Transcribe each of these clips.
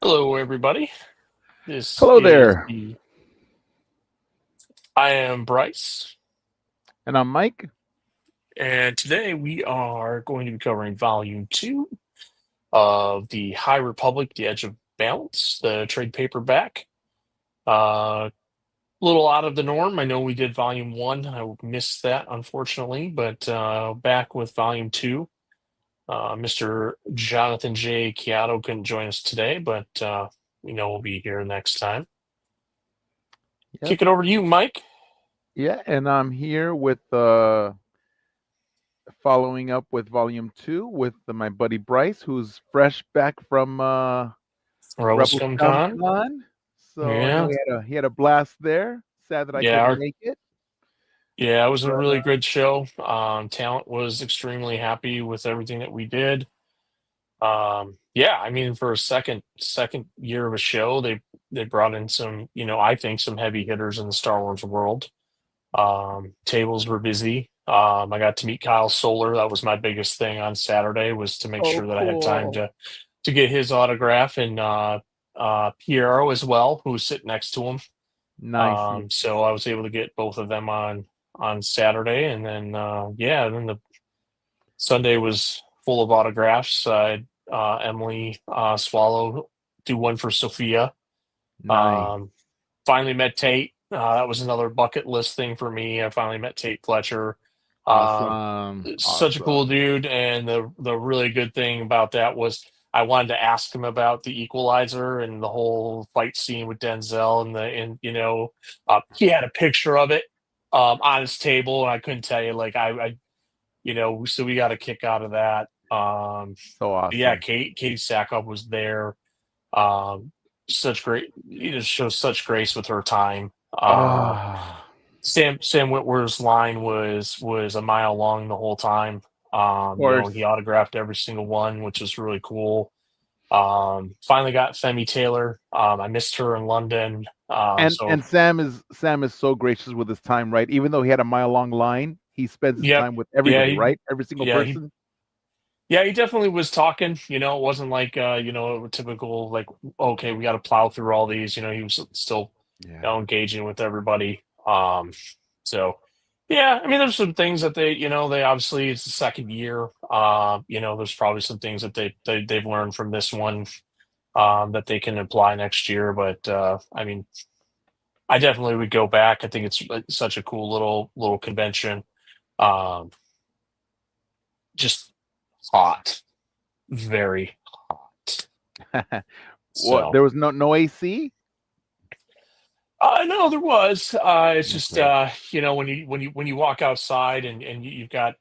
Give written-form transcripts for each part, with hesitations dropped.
Hello, everybody. This Hello is there, the. I am Bryce, and I'm Mike. and today we are going to be covering Volume 2 of the High Republic: The Edge of Balance, the trade paperback. A little out of the norm. I know we did Volume 1. I missed that, unfortunately, but back with Volume 2. Mr. Jonathan J. Chiato couldn't join us today, but we know we'll be here next time. Yep. Kick it over to you, Mike. Yeah, and I'm here with following up with volume 2 with my buddy Bryce, who's fresh back from Rebel Rebelscum Scum Con. Con. So I know Yeah. he had a blast there. Sad that I Yeah, couldn't make it, yeah, it was a but really good show. Talent was extremely happy with everything that we did. Yeah, I mean, for a second year of a show, they brought in some, I think some heavy hitters in the Star Wars world. Tables were busy. I got to meet Kyle Solar. That was my biggest thing on Saturday, was to make oh sure that I had time cool, to get his autograph, and Piero as well, who was sitting next to him. nice. So I was able to get both of them on Saturday, and then yeah, and then the Sunday was full of autographs. I had Emily Swallow do one for Sophia. Nice. Um, Finally met Tate. That was another bucket list thing for me. I finally met Tate Fletcher. Um, Awesome, Such a cool awesome. dude, and the really good thing about that was I wanted to ask him about the Equalizer and the whole fight scene with Denzel, and he had a picture of it on his table, and I couldn't tell you, like so we got a kick out of that. So Yeah, awesome. Katie Sackhoff was there. Um, Such great, just shows such grace with her time. Ah, Sam Witwer's line was a mile long the whole time. of He course. autographed every single one, which was really cool. Finally got Femi Taylor. I missed her in London. So And Sam is so gracious with his time, right? Even though he had a mile long line, he spends his yep, time with yeah, everybody, right? Every single yeah, he person. Yeah, he definitely was talking. It wasn't like a typical like, okay, we got to plow through all these. He was still Yeah. engaging with everybody. So yeah, I mean, there's some things that they obviously, it's the second year. There's probably some things that they've learned from this one that they can apply next year. But I mean, I definitely would go back. I think it's such a cool little convention. Um, just hot, very hot. What? So, There was no AC. no, there was. It's just Okay. when you walk outside and you've got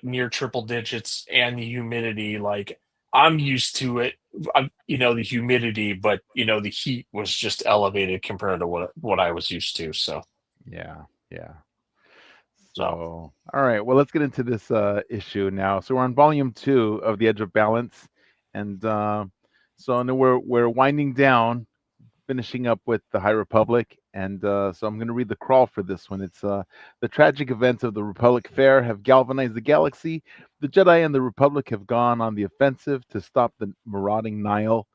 near triple digits and the humidity. Like, I'm used to it. The humidity, but the heat was just elevated compared to what I was used to. Yeah. Yeah. So So, all right. Well, let's get into this issue now. So we're on volume 2 of The Edge of Balance, and so now we're winding down, finishing up with the High Republic, and so I'm going to read the crawl for this one. It's the tragic events of the Republic Fair have galvanized the galaxy. The Jedi and the Republic have gone on the offensive to stop the marauding Nile.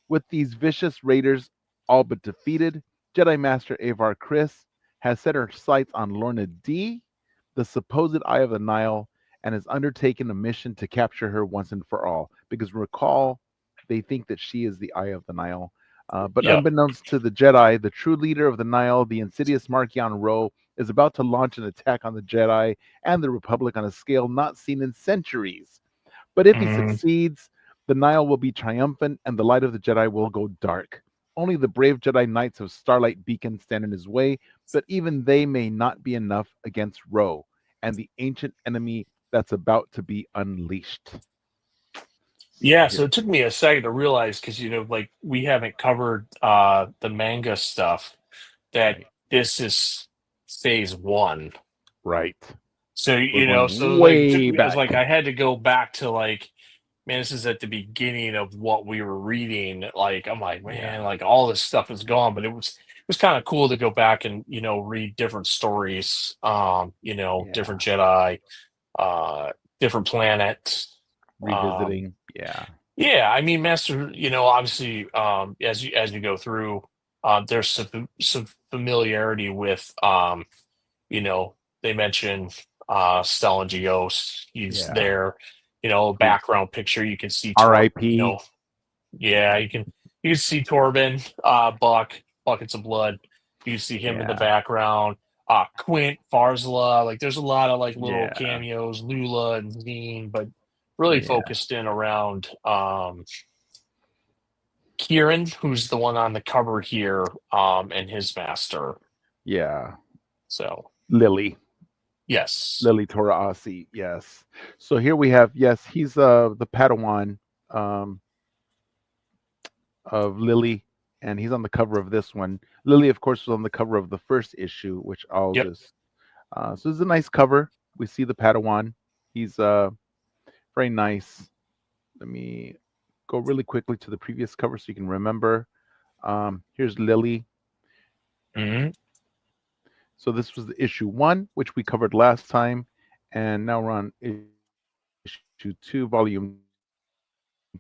With these vicious raiders all but defeated, Jedi Master Avar Kriss has set her sights on Lorna D, the supposed Eye of the Nile, and has undertaken a mission to capture her once and for all. Because recall, they think that she is the Eye of the Nile. But yeah. unbeknownst to the Jedi, the true leader of the Nile, the insidious Marchion Ro, is about to launch an attack on the Jedi and the Republic on a scale not seen in centuries. But if he Mm, succeeds, the Nile will be triumphant and the light of the Jedi will go dark. Only the brave Jedi Knights of Starlight Beacon stand in his way, but even they may not be enough against Ro and the ancient enemy that's about to be unleashed. So yeah. here, So it took me a second to realize, because like, we haven't covered the manga stuff, that right, this is phase one. right. So, We're going so like it took way me, it's back. like I had to go back to, like, man, this is at the beginning of what we were reading. Like, I'm like, man, Yeah, like, all this stuff is gone, but it was kind of cool to go back and, read different stories, different yeah. Jedi, uh, different planets. Um, Revisiting. Yeah. Yeah, I mean, Master, obviously, as you go through, there's some familiarity with, you know, they mention Stellan Gios. He's Yeah. there, Who's background picture. You can see R.I.P. yeah, you can see Torben, Buck, buckets of blood. You can see him in the Yeah. background. Quint, Farzala, like there's a lot of like little Yeah. cameos, Lula and Zine, but really Yeah. focused in around Kieran, who's the one on the cover here, and his master. Yeah. So Lily. yes. Lily Toraasi. Yes. So here we have, yes, he's the Padawan um of Lily, and he's on the cover of this one. Lily, of course, was on the cover of the first issue, which I'll Yep. just so it's a nice cover. We see the Padawan. He's very nice. Let me go really quickly to the previous cover so you can remember. Here's Lily. Hmm. So this was the issue one, which we covered last time, and now we're on issue two, volume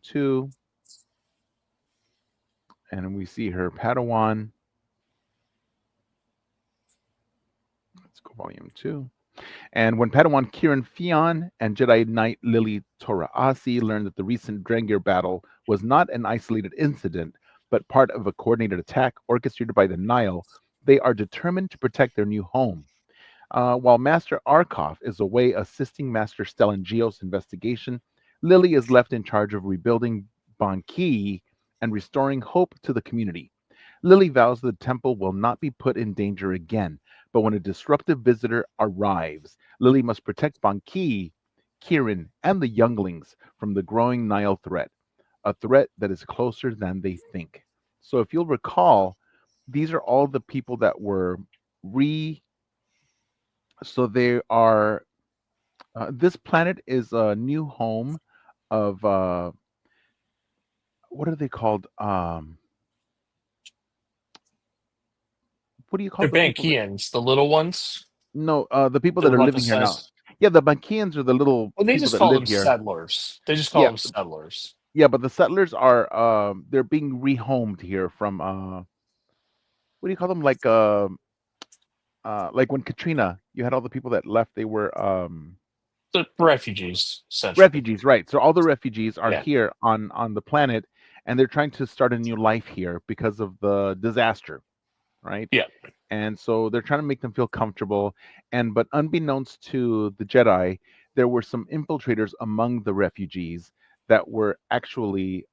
two, and we see her Padawan. Let's go volume two. And when Padawan Kieran Fion and Jedi Knight Lily Toraasi learned that the recent Drengir battle was not an isolated incident, but part of a coordinated attack orchestrated by the Nile, they are determined to protect their new home. While Master Arkov is away assisting Master Stellangios' investigation, Lily is left in charge of rebuilding Banki and restoring hope to the community. Lily vows the temple will not be put in danger again, but when a disruptive visitor arrives, Lily must protect Banki, Kieran, and the younglings from the growing Nile threat, a threat that is closer than they think. So, if you'll recall, these are all the people that were re. So they are. This planet is a new home of what are they called? What do you call They're the people that? Bankians, the little ones. No, the people that They're are about the living here now. size. Yeah, the Bankians are the little Well, they people just that call live them here. settlers. They just call Yeah, them settlers. yeah, but the settlers are they're being rehomed here from what do you call them? Like when Katrina, you had all the people that left. They were The refugees, essentially. refugees, right? So all the refugees are Yeah. here on the planet, and they're trying to start a new life here because of the disaster, right? Yeah. And so they're trying to make them feel comfortable. And but unbeknownst to the Jedi, there were some infiltrators among the refugees that were actually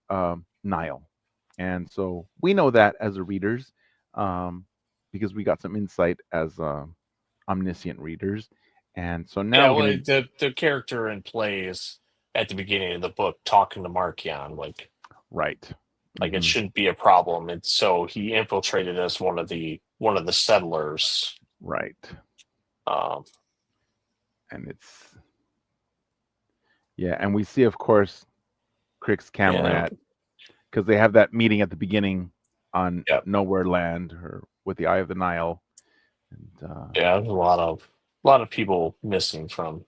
Nile, and so we know that as a readers, um, because we got some insight as omniscient readers, and so now Yeah, we're well, gonna the character in play is at the beginning of the book talking to Markion, right. like it Hmm. shouldn't be a problem. And so he infiltrated as one of the settlers. Right. Um, And it's yeah, and we see of course Crick's yeah, Camrat because they have that meeting at the beginning on yeah, Nowhere Land or with the Eye of the Nile. And yeah. There's a lot of people missing from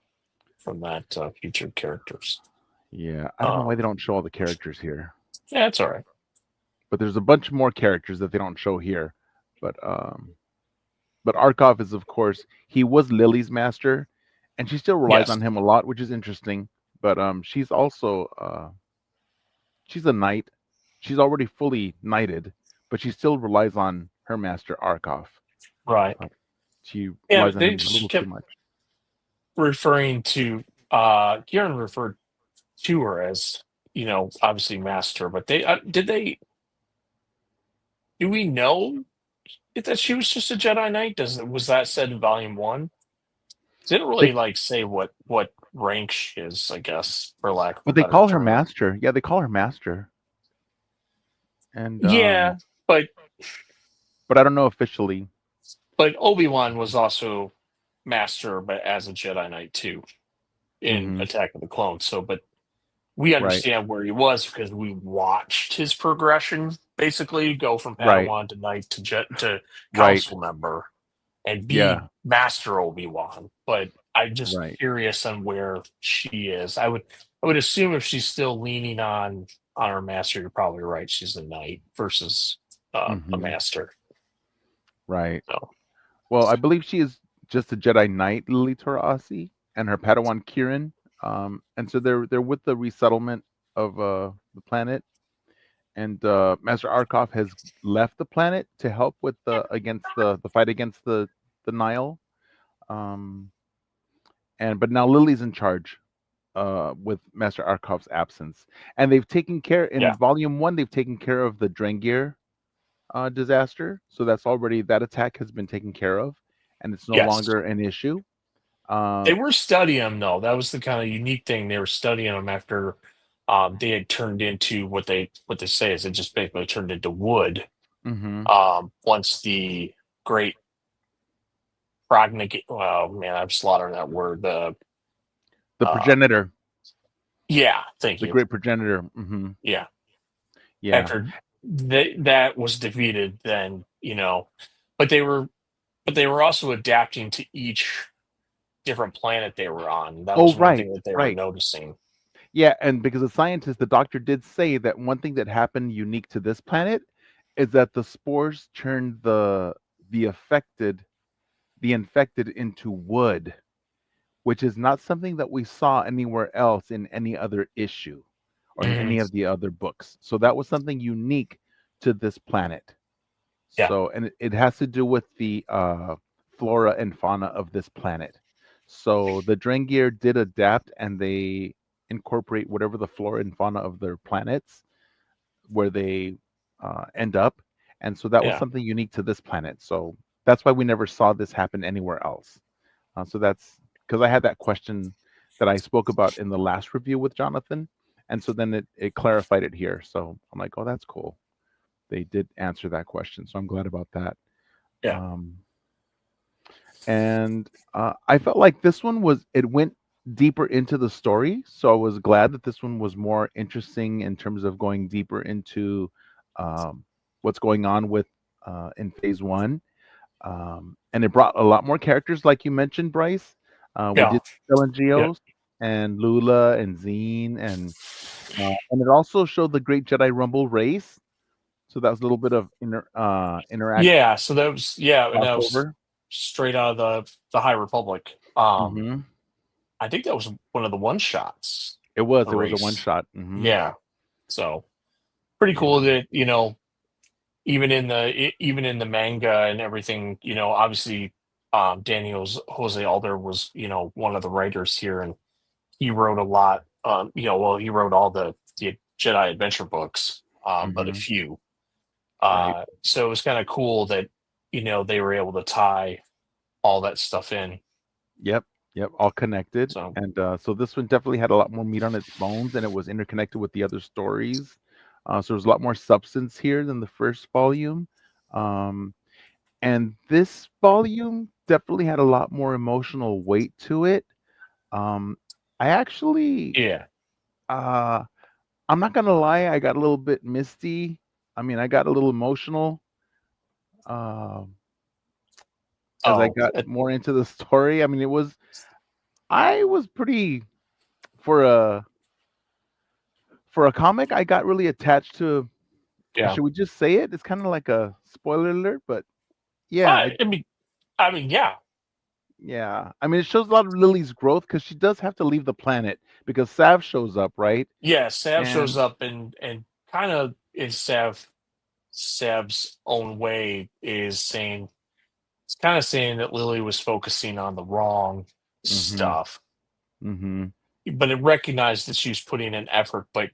that featured characters. yeah, I don't know why Um, they don't show all the characters here, yeah, it's all right. but there's a bunch more characters that they don't show here. But Arkov is of course he was Lily's master, and she still relies Yes, on him a lot, which is interesting. But she's also she's a knight. She's already fully knighted, but she still relies on her master Arkov. right. Uh, she Yeah, relies but on they him a just little too kept much. referring to Kieran referred to her as obviously master, but do we know that she was just a Jedi Knight? Was that said in Volume One? Didn't They really like say what rank she is, I guess, for lack of a but they better call her term. master. Yeah, they call her master, and Yeah, but but I don't know officially. Obi-Wan was also master, but as a Jedi Knight too in Hmm. Attack of the Clones. So, but we Right, understand where he was because we watched his progression basically go from right, Padawan to Knight to right. Council member and be Yeah, Master Obi-Wan. But I'm just right. curious on where she is. I would assume if she's still leaning on. on her master, you're probably right. She's a knight versus a Hmm. master. Right. So Well, I believe she is just a Jedi Knight, Lily Torasi, and her Padawan Kieran. And so they're with the resettlement of the planet, and Master Arkov has left the planet to help with the fight against the Nile. Um, and but now Lily's in charge with Master Arkov's absence, and they've taken care yeah, in Volume One. They've taken care of the Drengir disaster, so that's already that attack has been taken care of, and it's no yes, longer an issue. they Uh, were studying them though. That was the kind of unique thing. They were studying them after they had turned into what they say is it just basically turned into wood. hmm Once the great prognic, oh man, I'm slaughtering that word. the Uh, progenitor, yeah, thank the you. great progenitor. Yeah, Yeah. after that was defeated, then but they were also adapting to each different planet they were on. That Oh, was one right, thing that they were right. noticing. Yeah, and because the scientist, the doctor did say that one thing that happened unique to this planet is that the spores turned the affected the infected into wood, which is not something that we saw anywhere else in any other issue or in Mhm. any of the other books. So that was something unique to this planet. Yeah, So, and it has to do with the flora and fauna of this planet. So the Drengir did adapt and they incorporate whatever the flora and fauna of their planets where they end up. And so that was yeah, something unique to this planet. So that's why we never saw this happen anywhere else. So that's because I had that question that I spoke about in the last review with Jonathan. And so then it clarified it here. So I'm like, oh, that's cool. They did answer that question. So I'm glad about that. yeah, Um, and I felt like this one it went deeper into the story. So I was glad that this one was more interesting in terms of going deeper into um, what's going on with in phase one. And it brought a lot more characters, like you mentioned, Bryce. We yeah, did Stellan yeah, Geos and Lula and Zine, and it also showed the Great Jedi Rumble race. So that was a little bit of interact yeah. So that was and that was crossover. straight out of the High Republic. Hmm. I think that was one of the one shots. It The was a one race. shot. Yeah. So pretty cool Yeah. that even in the manga and everything, obviously Daniel's Jose Alder was one of the writers here, and he wrote a lot. He wrote all the Jedi adventure books, but a Hmm. few. Right. So it was kind of cool that they were able to tie all that stuff in. Yep. Yep. All connected. So And so this one definitely had a lot more meat on its bones, and it was interconnected with the other stories. So there's a lot more substance here than the first volume. Um, and this volume definitely had a lot more emotional weight to it. Um, I actually, yeah. uh, I'm not gonna lie, I got a little bit misty. I mean, I got a little emotional um, as I Oh, got more into the story. I mean, I was pretty for a for a comic. I got really attached to. yeah. Should we just say it? It's kind of like a spoiler alert, but yeah, I mean, yeah. yeah. I mean, it shows a lot of Lily's growth because she does have to leave the planet because Sav shows up, right? Yeah, Sav shows And up and kind of in Sav's own way is saying it's kind of saying that Lily was focusing on the wrong mm-hmm, stuff, mm-hmm, but it recognized that she was putting in effort, but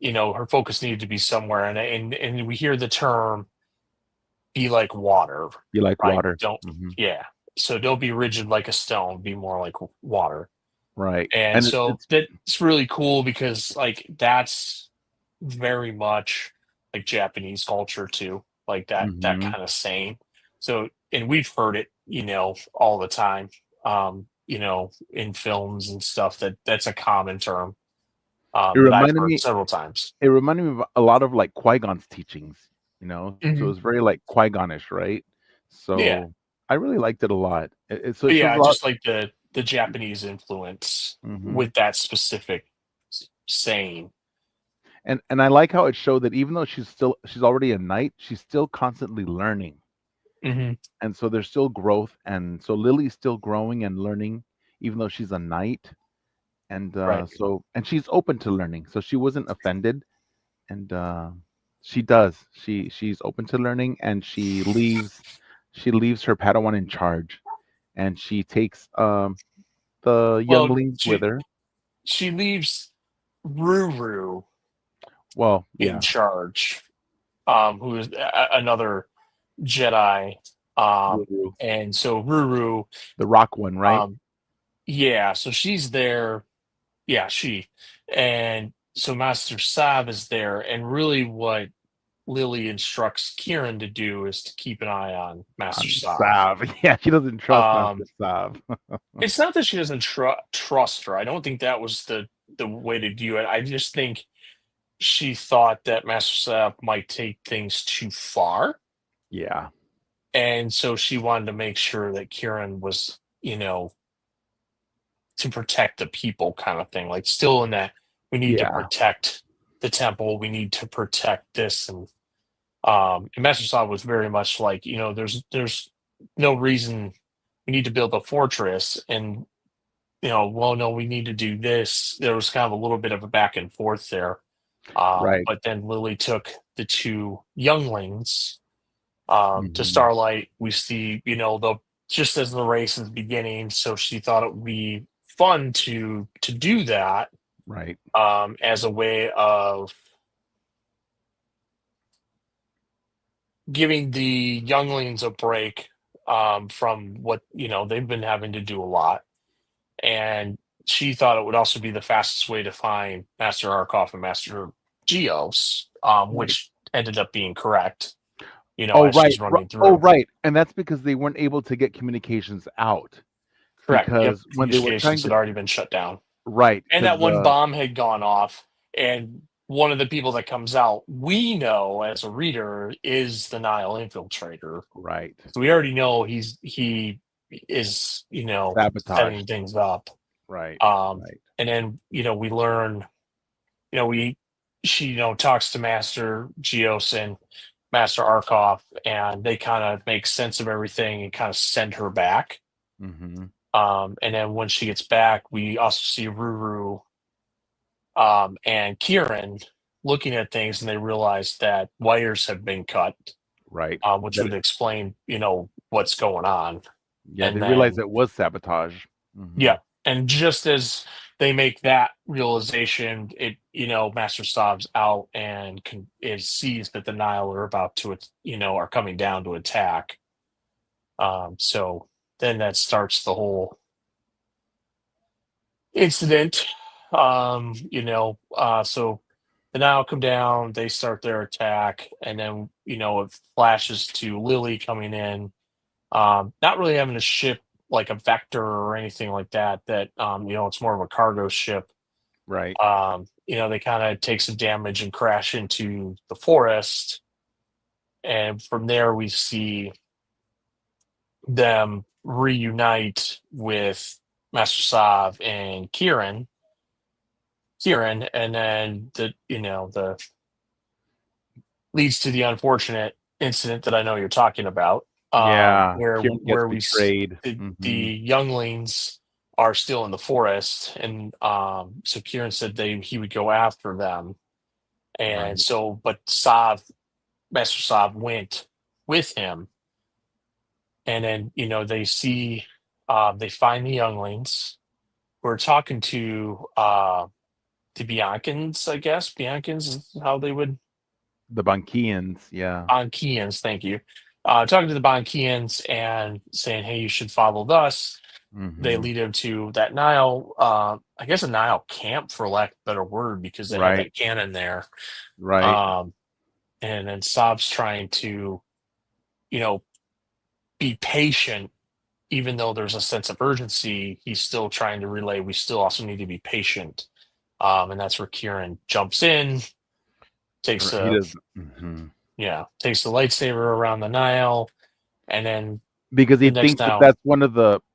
her focus needed to be somewhere, and we hear the term "be like water," you like right? water, Don't mm-hmm, yeah. So don't be rigid like a stone. Be more like water. right? And And so it's that's really cool because like that's very much like Japanese culture too, like that mm-hmm. kind of saying. So and we've heard it, all the time. In films and stuff that's a common term It that I've reminded heard me. several times. It reminded me of a lot of like Qui-Gon's teachings, you know. So it Hmm. was very like Qui-Gonish, right? Yeah. So I really liked it a lot. So it But shows yeah, a lot. just like the Japanese influence Hmm. with that specific saying. And I like how it showed that even though she's already a knight, she's still constantly learning. Hmm. And so there's still growth, and so Lily's still growing and learning even though she's a knight. And Right. and she's open to learning. So she wasn't offended, and she does. She's open to learning, and she leaves her Padawan in charge, and she takes the Well, younglings with her. she leaves Ruru Well, in yeah, charge, who is another Jedi. Ruru, And so Ruru, the rock one, right? um, yeah, so she's there. Yeah, she. And so Master Sav is there. And really, what Lily instructs Kieran to do is to keep an eye on Master On Sav. Sav. Yeah, she doesn't trust Master Um, Sav. it's not that she doesn't trust her. I don't think that was the way to do it. I just think she thought that Master Sav might take things too far. Yeah. And so she wanted to make sure that Kieran was, to protect the people kind of thing. Like still in that we need to Yeah. protect the temple, we need to protect this. And Master Saw was very much like, there's no reason we need to build a fortress and well, no, we need to do this. There was kind of a little bit of a back and forth there. Right. But then Lily took the two younglings to Hmm. Starlight. We see, the just as the race is beginning, so she thought it would be fun to do that Right. as a way of giving the younglings a break from what they've been having to do a lot, and she thought it would also be the fastest way to find Master Arkoff and Master Geos, Right. which ended up being correct. Oh, As right. she's running Oh, through. right. And that's because they weren't able to get communications out, Correct. Yep. because when they were trying Communications had to, already been shut down. right, And that because one bomb had gone off, and one of the people that comes out, we know as a reader, is the Nile infiltrator. right, So we already know he is, setting sabotaged. things up. Right. Um, Right. and then, we learn, we she, talks to Master Geos and Master Arkoff, and they kind of make sense of everything and kind of send her back. Hmm. And then when she gets back, we also see Ruru and Kieran looking at things, and they realize that wires have been cut, Right. which That would explain, what's going on. Yeah, And they realized then, it was sabotage. Hmm. yeah, and just as they make that realization, Master Stav's out and it sees that the Nile are about to, are coming down to attack. So then that starts the whole incident. So the Nile come down, they start their attack, and then it flashes to Lily coming in, not really having a ship like a Vector or anything like that. It's more of a cargo ship. Right. They kind of take some damage and crash into the forest, and from there we see them reunite with Master Sav and Kieran, and then the leads to the unfortunate incident that I know you're talking about, Yeah. where Kieran gets betrayed. the Hmm. younglings are still in the forest, and so Kieran said he would go after them, and Right. so but Master Sav went with him, and then they find the younglings. We're talking to the Biancans, I guess. Biancans is how they would. The Bankians. Yeah. Bankians, thank you. Talking to the Bankians and saying, "Hey, you should follow us." They Hmm. lead him to that Nile, I guess a Nile camp, for lack of a better word, because they have Right. that cannon there. Right. Um, and then Saab's trying to, you know, be patient, even though there's a sense of urgency. He's still trying to relay. We still also need to be patient. And that's where Kieran jumps in, takes He a does. Hmm. takes the lightsaber around the Nile, and then Because the next Nile,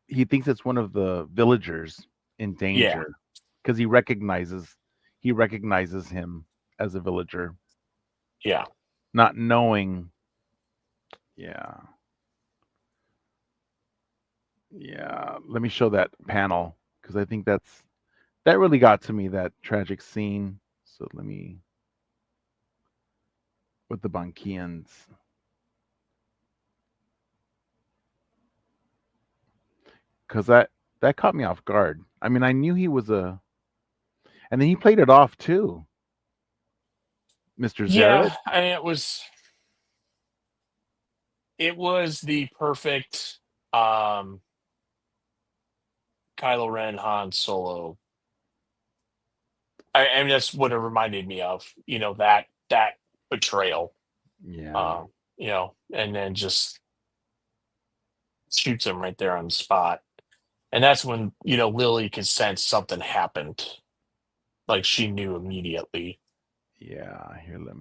he thinks it's one of the villagers in yeah, danger, because he recognizes him. as a villager, Yeah. not knowing. Yeah, yeah. Let me show that panel because I think that really got to me, that tragic scene. So let me, with the Bankians, because that caught me off guard. I mean, I knew he was and then he played it off too, Mr. Yeah, Zaret. I mean, it was the perfect um Kylo Ren Han Solo. I mean, that's what it reminded me of, that betrayal. Yeah, Um, and then just shoots him right there on the spot. And that's when, Lily could sense something happened. Like she knew immediately. yeah. Here, let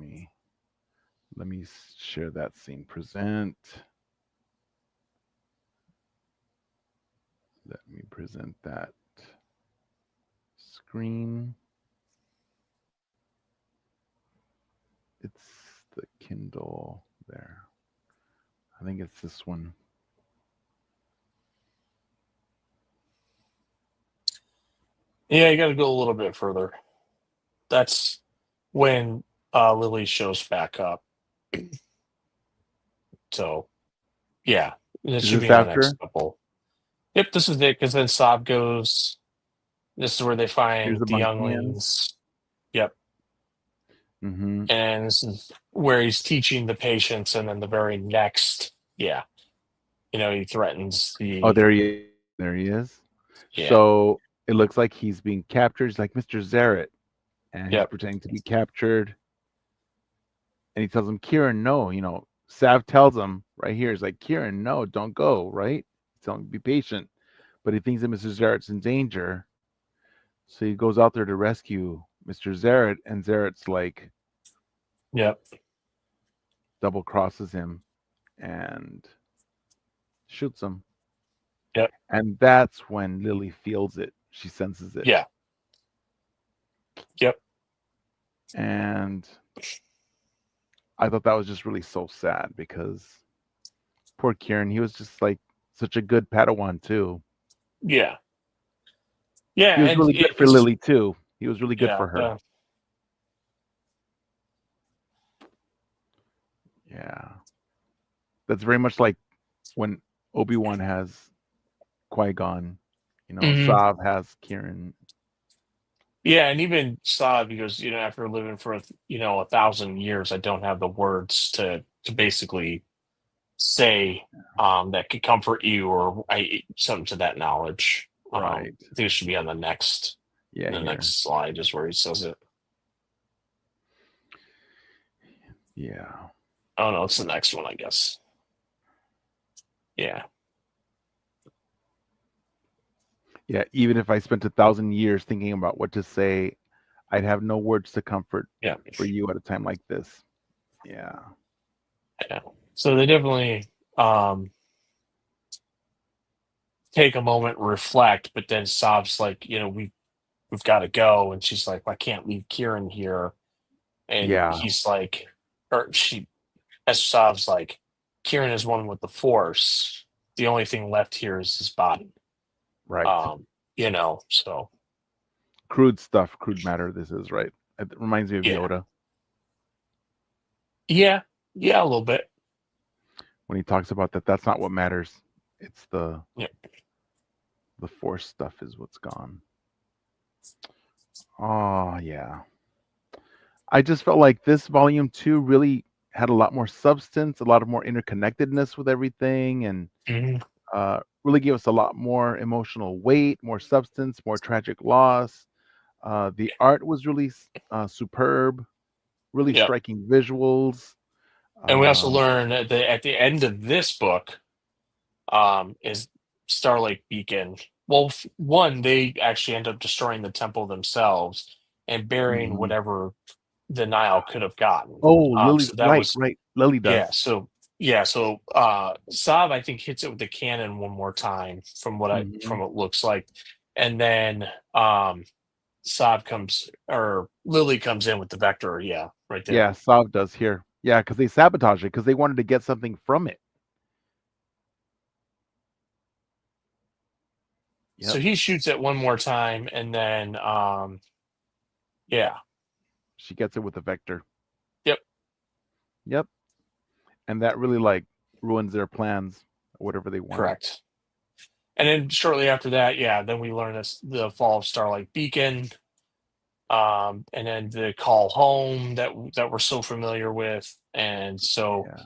me share that scene. Present. Let me present that screen. It's the Kindle there. I think it's this one. Yeah, you got to go a little bit further. That's when Lily shows back up. So, yeah, it Is should this be in the after? next couple. Yep, this is it, because then Saab goes. This is where they Here's find the the Bunkians. younglings. Yep. Mm-hmm. And this is where he's teaching the patients, and then the very next, yeah, he threatens Oh, the, there he is. yeah, So it looks like he's being captured. He's like Mr. Zaret, and he's yep, pretending to be captured. And he tells him, Kieran, no. Sav tells him right here, he's like, Kieran, no, don't go. Right? He's telling him, be patient. But he thinks that Mr. Zaret's in danger, so he goes out there to rescue Mr. Zaret, and Zaret's like yep, double crosses him and shoots him. yep, And that's when Lily feels it. She senses it. yeah, yep, And I thought that was just really so sad because poor Kieran, he was just like such a good Padawan too. yeah, yeah, He was and really good for it's Lily too. He was really good yeah, for her. Yeah. That's very much like when Obi-Wan has Qui-Gon, mhm. Sav has Kieran. Yeah, and even Saab, because after living for 1,000 years, I don't have the words to basically say that could comfort you, or something to that knowledge. Right. I think it should be on Yeah, the here. next slide is where he says it. Yeah. Oh no, it's the next one, I guess. Yeah, Yeah, even if I spent 1,000 years thinking about what to say, I'd have no words to comfort yeah, for you at a time like this. Yeah. yeah. So they definitely um take a moment, reflect, but then Saab's like, we've got to go, and she's like, I can't leave Kieran here, and Yeah. he's like, or she, as Saab's like, Kieran is one with the Force. The only thing left here is his body. Right. Um, so Crude stuff, crude matter. This is right. It reminds me of yeah, Yoda yeah, yeah, a little bit. when he talks about that. That's not what matters. It's Yeah. the force stuff is what's gone. Oh yeah. I just felt like this volume two really had a lot more substance, a lot of more interconnectedness with everything, and Mhm. really gave us a lot more emotional weight, more substance, more tragic loss. The art was really superb, really Yeah. striking visuals. And we also Uh, learn that at the end of this book, is Starlight Beacon. Well, one, they actually end up destroying the temple themselves and burying mhm. whatever the Nile could have gotten. Oh, Lily, So that right, was, right. Lily yeah. does. So Saab, I think, hits it with the cannon one more time from Hmm. what it looks like, and then um Saab comes or Lily comes in with the Vector. Yeah, right there. Yeah, Sav does here. Yeah, because they sabotage it because they wanted to get something from it. So Yep. he shoots it one more time, and then yeah, She gets it with the vector. yep, Yep. And that really like ruins their plans, whatever they wanted. correct. And then shortly after that, yeah, then we learn this the fall of Starlight Beacon, and then the call home that we're so familiar with, and so Yeah.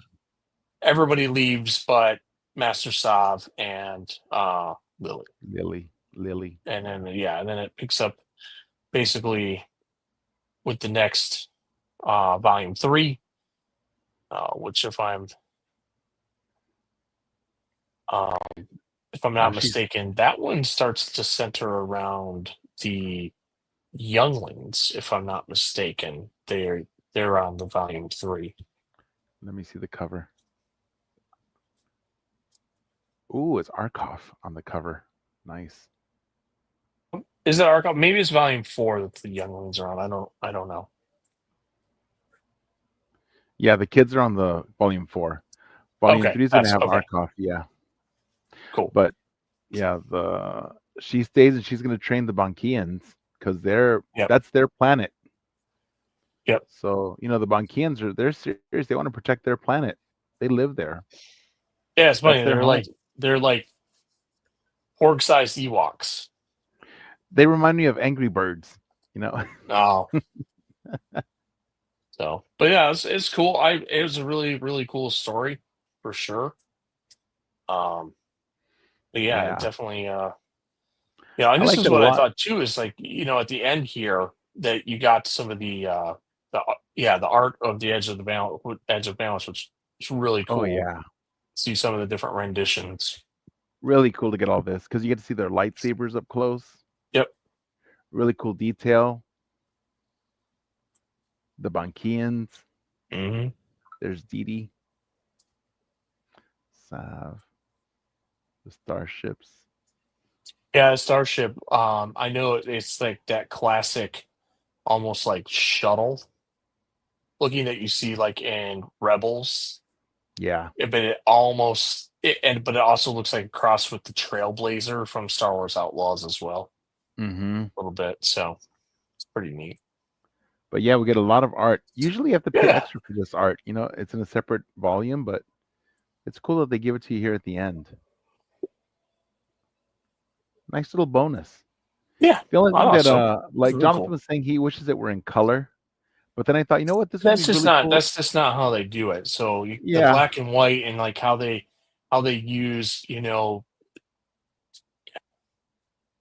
everybody leaves but Master Sav and Lily, Lily. and Yeah. then yeah, and then it picks up basically with the next volume three, which um, if I'm not She's mistaken, that one starts to center around the younglings. If I'm not mistaken, they're on the volume three. let me see the cover. Ooh, it's Arkoff on the cover. Nice. Is it Archive? Maybe it's volume four that the younglings are on. I don't know. Yeah, the kids are on the volume 4. Volume Okay, 3 is gonna that's have okay. Arkoff, yeah. Cool. But yeah, the she stays and she's gonna train the Bankians because Yep. that's their planet. Yep. So, the Bankians they're serious. They want to protect their planet. They live there. Yeah, it's That's funny. their home. They're like orc-sized Ewoks. They remind me of Angry Birds. Oh, so but yeah, it's cool. It was a really cool story for sure. Um, but yeah, it Yeah. definitely and I this liked is it a what I lot. thought too, is like, at the end here that you got some of the art of the Edge of Balance, which is really Oh cool. yeah. See some of the different renditions. Really cool to get all this because you get to see their lightsabers up close. Yep. Really cool detail. The Bankians. Hmm. There's Didi. Sav. The starships. Yeah, Starship. I know it's like that classic, almost like shuttle looking that you see like in Rebels. Yeah. But but it also looks like a cross with the Trailblazer from Star Wars Outlaws as well, Hmm. a little bit. So it's pretty neat. But yeah, we get a lot of art. Usually you have to pay Yeah. extra for this art. It's in a separate volume, but it's cool that they give it to you here at the end. Nice little bonus. Yeah. The only I thing thought that so. It's like really Jonathan cool. was saying, he wishes it were in color. But then I thought, this would be really cool. That's just not how they do it. So the Yeah. black and white and like how they use,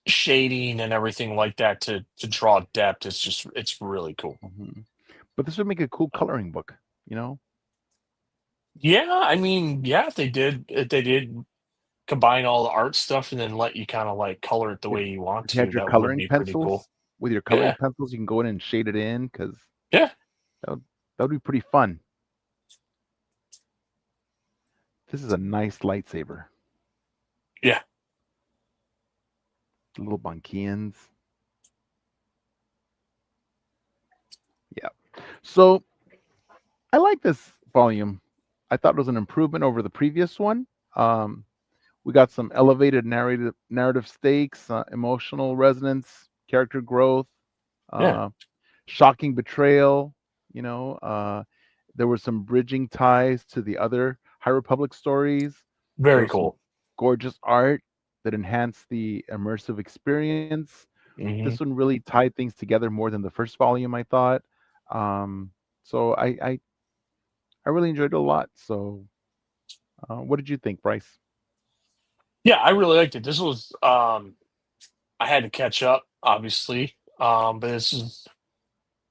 shading and everything like that to draw depth. It's really cool. Mhm. But this would make a cool coloring book. Yeah, I mean, yeah, if they did combine all the art stuff and then let you kind of like color it the If way you want if you had to, your that would coloring be pretty cool. pencils, with your coloring Yeah. pencils, you can go in and shade it in because Yeah. that would be pretty fun. This is a nice lightsaber. Yeah. The little Bankians. Yeah. So I like this volume. I thought it was an improvement over the previous one. Um, we got some elevated narrative stakes, emotional resonance, character growth, Yeah. uh, shocking betrayal. You know, there were some bridging ties to the other High Republic stories. There Very was some cool. gorgeous art that enhanced the immersive experience. Hmm. This one really tied things together more than the first volume, I thought. Um, so I really enjoyed it a lot. So, what did you think, Bryce? Yeah, I really liked it. This was I had to catch up, obviously. But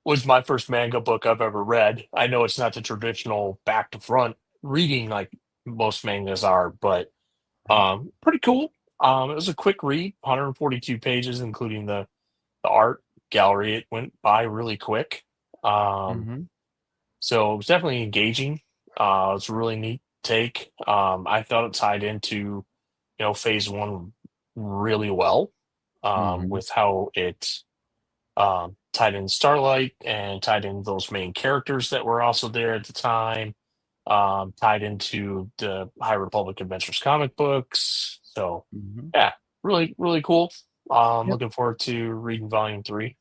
was my first manga book I've ever read. I know it's not the traditional back to front reading like most mangas are, but pretty cool. It was a quick read, 142 pages, including the art gallery. It went by really quick. Um, Mm-hmm. so it was definitely engaging. It was a really neat take. I thought it tied into, phase one really well, Mm-hmm. with how it tied in Starlight and tied in those main characters that were also there at the time, tied into the High Republic Adventures comic books. So Mhm. yeah, really, really cool. Yep. Looking forward to reading Volume 3.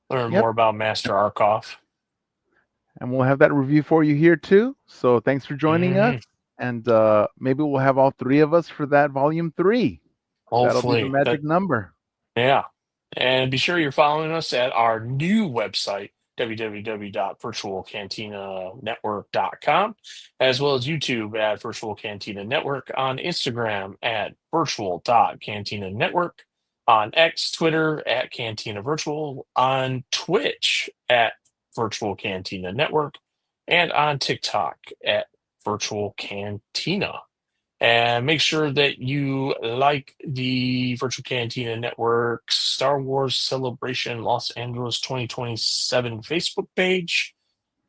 Learn Yep. more about Master Arkoff. And we'll have that review for you here too. So thanks for joining Mhm. us. And maybe we'll have all three of us for that volume 3. That'll be the Hopefully. magic number. Yeah. And be sure you're following us at our new website, www.virtualcantinanetwork.com, as well as YouTube at Virtual Cantina Network, on Instagram at virtual.cantina network, on X, Twitter at Cantina Virtual, on Twitch at Virtual Cantina Network, and on TikTok at Virtual Cantina. And make sure that you like the Virtual Cantina Network Star Wars Celebration Los Angeles 2027 Facebook page.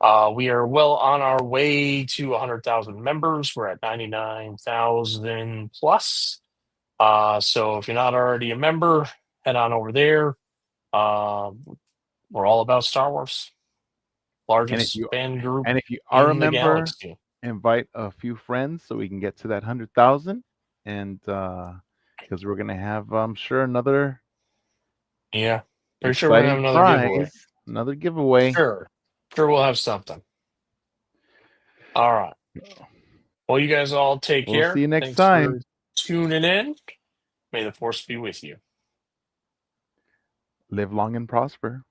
We are well on our way to 100,000 members. We're at 99,000 plus. So if you're not already a member, head on over there. We're all about Star Wars. Largest fan group And if you are a in the member, galaxy. invite a few friends so we can get to that 100,000. And because we're gonna have, I'm sure, another Yeah. Pretty sure we're going to have another giveaway. Another giveaway. Sure we'll have something. All right. Well, you guys all take care. We'll see you next Thanks time. for tuning in. May the force be with you. Live long and prosper.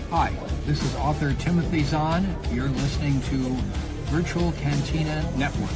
Hi, this is author Timothy Zahn. You're listening to Virtual Cantina Network.